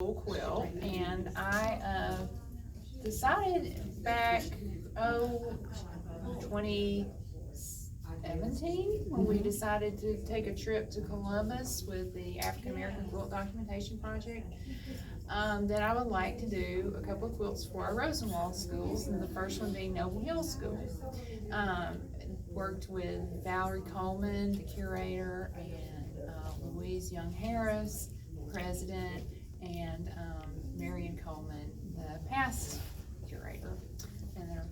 quilt, and I decided back 2017 when we decided to take a trip to Columbus with the African American Quilt Documentation Project, that I would like to do a couple of quilts for our Rosenwald schools, and the first one being Noble Hill School. Worked with Valerie Coleman, the curator, and Louise Young Harris, president, and Marion Coleman, the past curator, and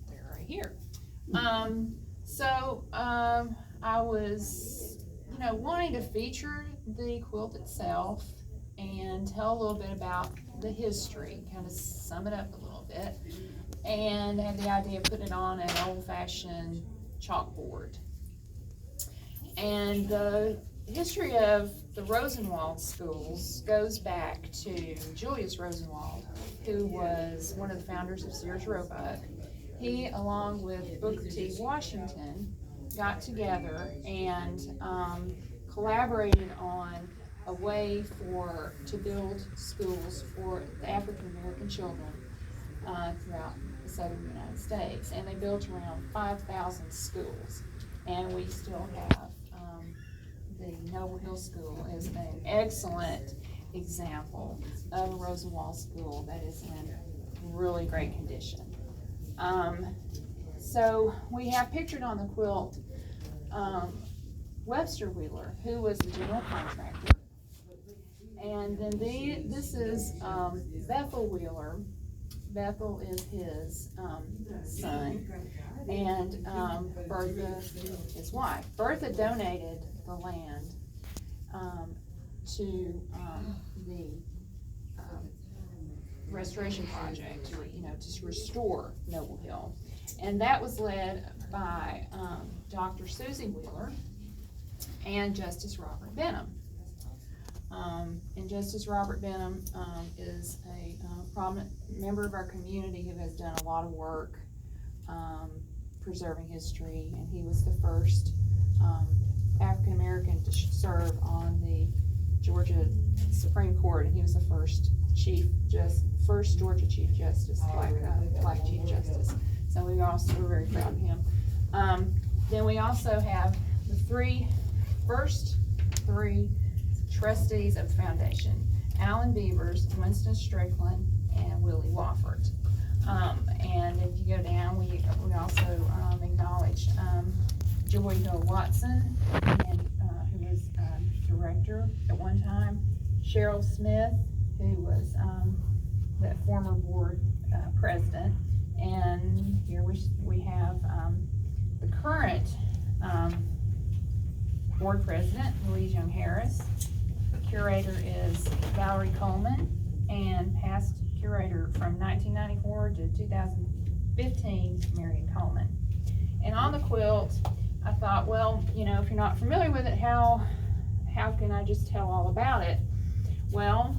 they're right here. I was, wanting to feature the quilt itself and tell a little bit about the history, kind of sum it up a little bit, and had the idea of putting it on an old-fashioned chalkboard. And the history of the Rosenwald schools goes back to Julius Rosenwald, who was one of the founders of Sears Roebuck. He, along with Booker T. Washington, got together and collaborated on a way to build schools for the African American children throughout the southern United States. And they built around 5,000 schools. And we still have the Noble Hill School is an excellent example of a Rosenwald school that is in really great condition. So we have pictured on the quilt Webster Wheeler, who was the general contractor. And then this is Bethel Wheeler. Bethel is his son, and Bertha, his wife. Bertha donated the land to the restoration project, to restore Noble Hill, and that was led by Dr. Susie Wheeler and Justice Robert Benham. And Justice Robert Benham is a prominent member of our community who has done a lot of work preserving history, and he was the first African American to serve on the Georgia Supreme Court, and he was the first first Georgia Chief Justice, black Chief Justice. So we're very proud of him. Then we also have the first three trustees of the foundation: Alan Beavers, Winston Strickland, and Willie Wofford. And if you go down, we also acknowledge Joy Hill Watson, who was director at one time, Cheryl Smith, who was the former board president, and here we have the current board president, Louise Young Harris. The curator is Valerie Coleman, and past curator from 1994 to 2015, Marion Coleman. And on the quilt, I thought, well, if you're not familiar with it, how can I just tell all about it? Well,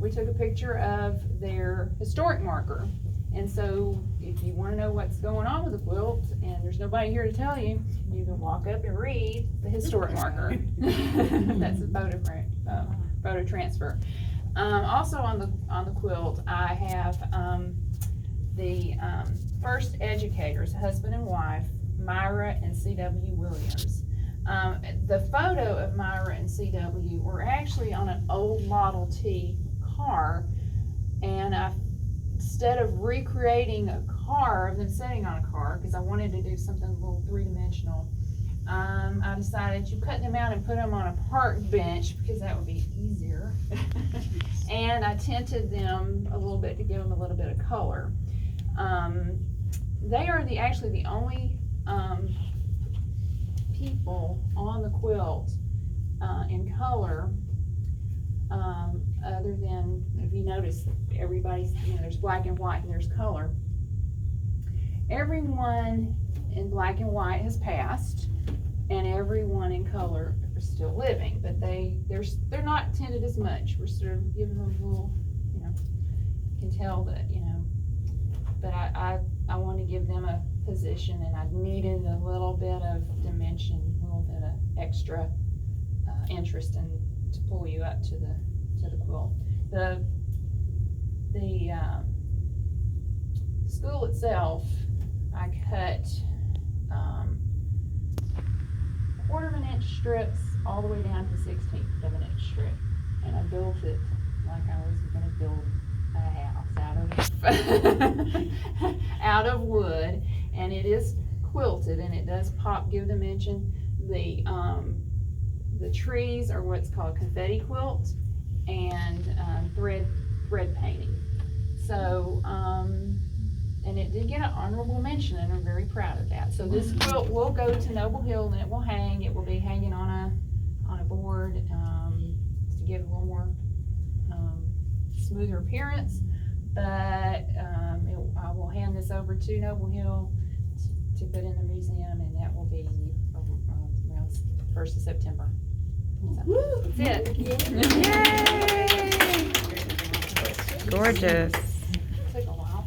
we took a picture of their historic marker. And so if you want to know what's going on with the quilt, and there's nobody here to tell you, you can walk up and read the historic marker. That's a photo transfer. Also on the quilt, I have the first educators, husband and wife, Myra and C.W. Williams. The photo of Myra and C.W. were actually on an old Model T car, and instead of recreating a car of them sitting on a car, because I wanted to do something a little three-dimensional, I decided to cut them out and put them on a park bench because that would be easier. And I tinted them a little bit to give them a little bit of color. They are actually the only people on the quilt in color, other than, if you notice, everybody's, there's black and white and there's color. Everyone in black and white has passed, and everyone in color are still living, but they're not tinted as much. We're sort of giving them a little, you can tell that, but I want to give them a position, and I needed a little bit of dimension, a little bit of extra interest, and to pull you up to to the quilt. The school itself, I cut 1/4 inch strips all the way down to 1/16 of an inch strip, and I built it like I was gonna build a house out of wood, and it is quilted, and it does give the mention. The trees are what's called confetti quilt, and thread painting. So, and it did get an honorable mention, and I'm very proud of that. So this quilt will go to Noble Hill, and it will hang. It will be hanging on a board to give it a little more smoother appearance. But I will hand this over to Noble Hill to put in the museum, and that will be around 1st of September. So, that's it. Yay! Gorgeous. Took a while.